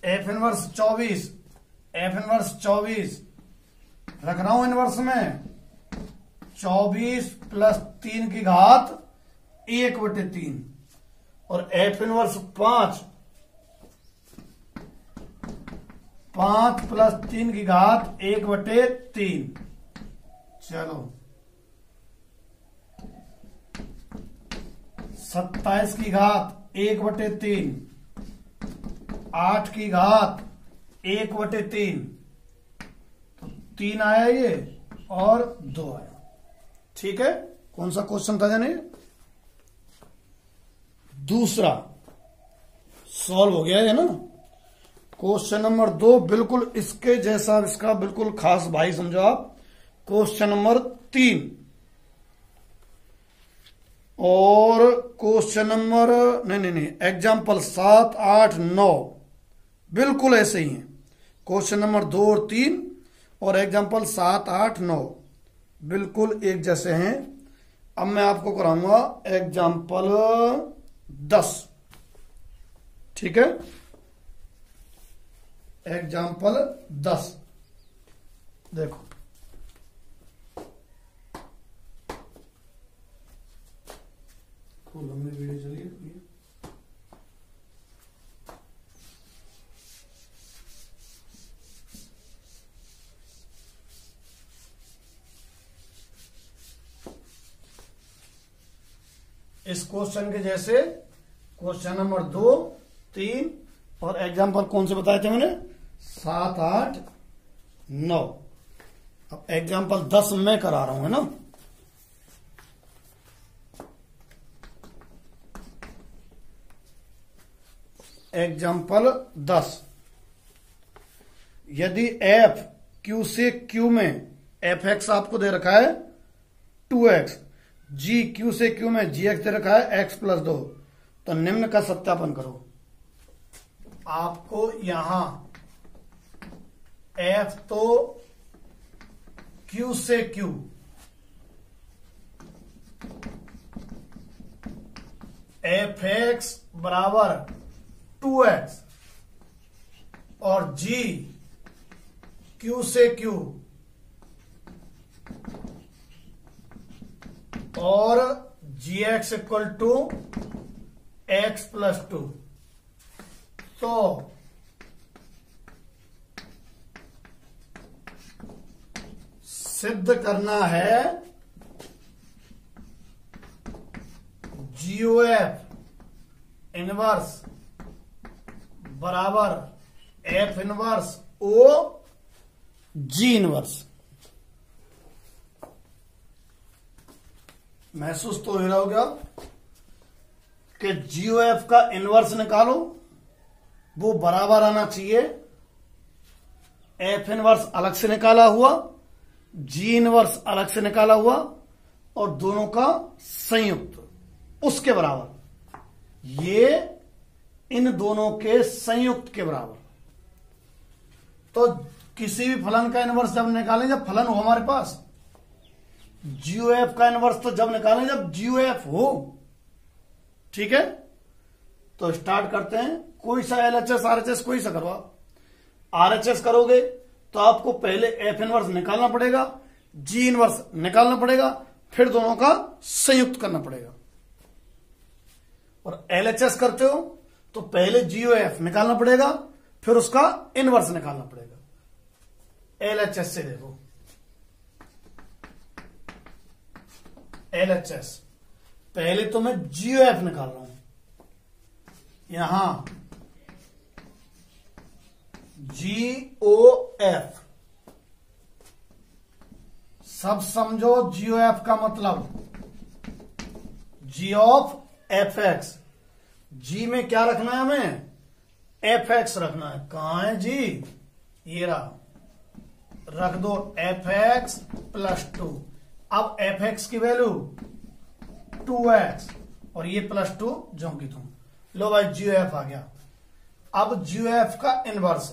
एफ इनवर्स 24 रख रहा हूं इनवर्स में 24 प्लस 3 की घात 1/3 और एफ इनवर्स 5 प्लस 3 की घात 1/3। चलो 27 की घात 1/3, 8 की घात 1/3, तो 3 आया ये और 2 आया। ठीक है, कौन सा क्वेश्चन था जाने? दूसरा सॉल्व हो गया है ना। क्वेश्चन नंबर 2 बिल्कुल इसके जैसा, इसका बिल्कुल खास भाई समझो आप। क्वेश्चन नंबर 3 और क्वेश्चन नंबर नहीं एग्जाम्पल 7, 8, 9 बिल्कुल ऐसे ही हैं। क्वेश्चन नंबर 2 और 3 और एग्जाम्पल 7, 8, 9 बिल्कुल एक जैसे हैं। अब मैं आपको कराऊंगा एग्जाम्पल 10। ठीक है, एग्जाम्पल 10 देखो। खूब लंबी वीडियो चलिए। इस क्वेश्चन के जैसे क्वेश्चन नंबर 2, 3 और एग्जाम्पल कौन से बताए थे मैंने? 7, 8, 9। अब एग्जाम्पल 10 मैं करा रहा हूं, है ना। एग्जाम्पल 10, यदि एफ क्यू से क्यू में एफ एक्स आपको दे रखा है 2x, जी क्यू से क्यू में जी एक्स दे रखा है x+2, तो निम्न का सत्यापन करो। आपको यहां एफ तो क्यू से क्यू, एफ एक्स बराबर 2x और जी क्यू से क्यू और जी एक्स इक्वल टू x+2। तो सिद्ध करना है GOF इनवर्स बराबर F inverse O G inverse. महसूस तो हो रहा होगा कि GOF का इनवर्स निकालो, वो बराबर आना चाहिए F इनवर्स अलग से निकाला हुआ, G इनवर्स अलग से निकाला हुआ और दोनों का संयुक्त उसके बराबर। ये इन दोनों के संयुक्त के बराबर। तो किसी भी फलन का इनवर्स जब निकालें जब फलन हो हमारे पास, GOF का इनवर्स तो जब निकालें जब GOF हो। ठीक है, तो स्टार्ट करते हैं। कोई सा LHS RHS कोई सा करवा। RHS करोगे तो आपको पहले F इनवर्स निकालना पड़ेगा, G इनवर्स निकालना पड़ेगा, फिर दोनों का संयुक्त करना पड़ेगा। और LHS करते हो तो पहले GOF निकालना पड़ेगा, फिर उसका इनवर्स निकालना पड़ेगा। LHS से देखो, LHS पहले तो मैं GOF निकाल रहा हूं। यहां GOF सब समझो। GOF का मतलब G ऑफ fx। G में क्या रखना है हमें? fx रखना है। कहां है G? ये रहा, रख दो fx+2। अब fx की वैल्यू 2x और ये +2 जो कि तुम लो भाई GOF आ गया। अब GOF का इनवर्स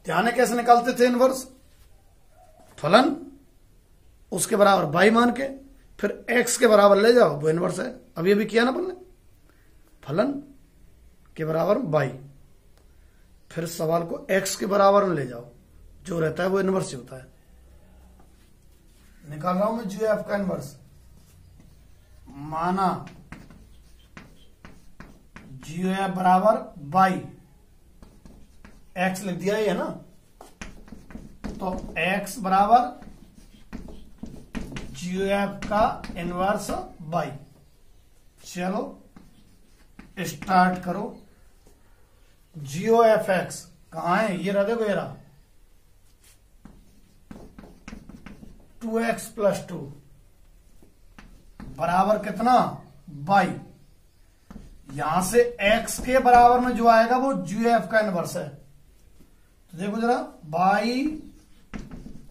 ध्यान है कैसे निकालते थे इनवर्स, फलन उसके बराबर बाई मान के फिर x के बराबर ले जाओ, वो इनवर्स है। अभी अभी किया ना अपन ने, फलन के बराबर बाई, फिर सवाल को x के बराबर में ले जाओ, जो रहता है वो इनवर्स ही होता है। निकाल रहा हूं मैं GOF का इनवर्स। माना GOF बराबर बाई, x लिख दिया है ना, तो x बराबर GOF का इनवर्स बाई। चलो स्टार्ट करो। GOF(x) कहां है, ये रहा, देखो ये रहा 2x + 2 बराबर कितना, बाई। यहां से x के बराबर में जो आएगा वो GOF का इनवर्स है। तो देखो जरा, बाई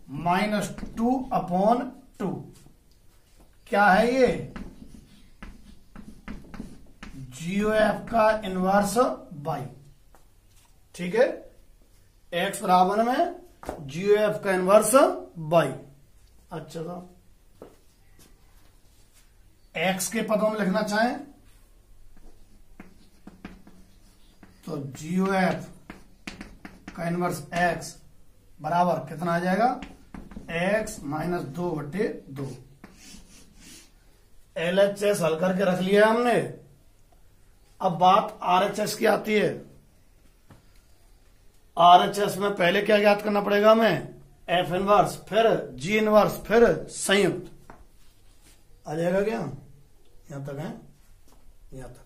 -2/2 क्या है ये, GOF का इनवर्स बाई। ठीक है, x बराबर में GOF का इनवर्स बाई। अच्छा साहब, x के पदों में लिखना चाहें तो GOF का इनवर्स x बराबर कितना आ जाएगा, x - 2/2। LHS हल करके रख लिया हमने। अब बात RHS की आती है। RHS में पहले क्या याद करना पड़ेगा हमें, F इनवर्स, फिर G इनवर्स, फिर संयुक्त। आ जाएगा क्या, यहां तक है, यहां तक।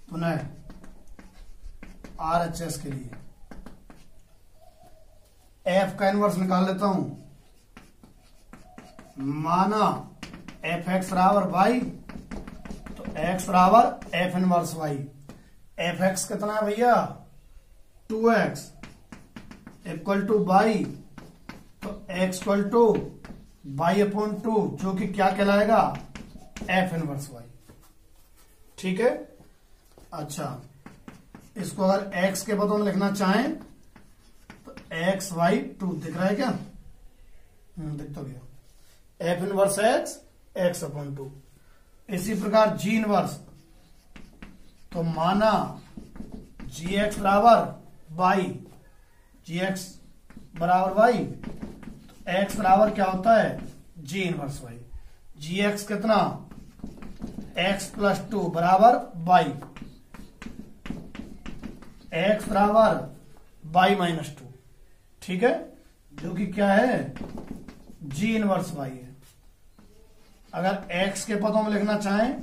पुनः RHS के लिए F का इनवर्स निकाल लेता हूं। माना fx बराबर y, तो x बराबर f इनवर्स y। fx कितना है भैया, 2x = y, तो x = y/2, जो कि क्या कहलाएगा, f इनवर्स y। ठीक है। अच्छा, इसको अगर x के पदों में लिखना चाहें तो x/2 दिख रहा है क्या, दिख तो गया, f इनवर्स x/2। इसी प्रकार G इनवर्स, तो माना gx बराबर y, gx बराबर y, तो x बराबर क्या होता है, G इनवर्स y। gx कितना, x + 2 बराबर y, x बराबर y - 2। ठीक है, जो कि क्या है, G इनवर्स y है। अगर x के पदों में लिखना चाहें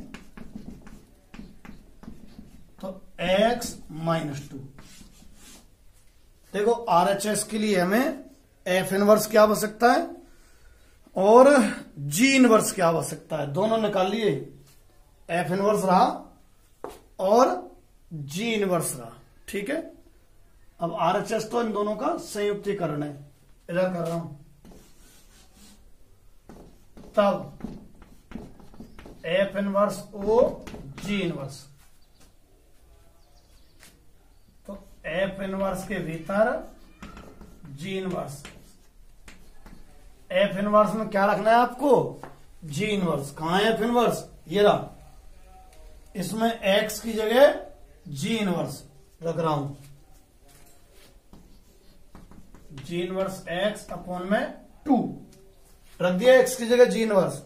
तो x - 2। देखो RHS के लिए हमें F इनवर्स की आवश्यकता है और G इनवर्स की आवश्यकता है, दोनों निकाल लिए। F इनवर्स रहा और G इनवर्स रहा। ठीक है, अब RHS तो इन दोनों का संयुक्तीकरण है, इधर कर रहा हूं। तब F inverse O G inverse, तो F इनवर्स के भीतर G इनवर्स। F इनवर्स में क्या रखना है आपको, G इनवर्स। कहां है F इनवर्स, ये रहा, इसमें x की जगह G इनवर्स रख रहा हूं। G इनवर्स x/2 रख दिया, x की जगह G इनवर्स।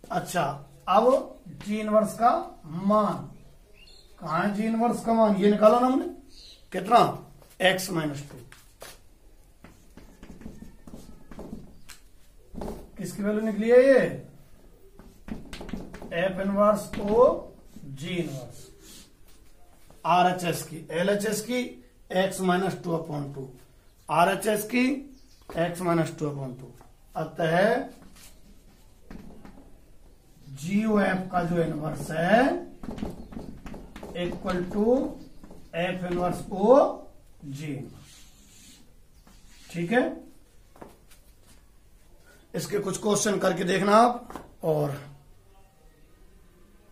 अच्छा, अब G इनवर्स का मान, कहां है G इनवर्स का मान, ये निकाला ना हमने, कितना, x - 2। किसकी वैल्यू निकली है ये, F inverse O G inverse. RHS की, LHS की x - 2/2, RHS की x - 2/2। अतः GOF का जो इनवर्स है = F inverse O G inverse. ठीक है, इसके कुछ क्वेश्चन करके देखना आप। और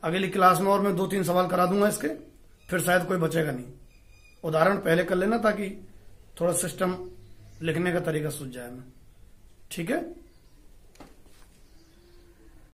अगली क्लास में और मैं 2-3 सवाल करा दूंगा इसके, फिर शायद कोई बचेगा नहीं। उदाहरण पहले कर लेना ताकि थोड़ा सिस्टम लिखने का तरीका सूझ जाए हमें। ठीक है।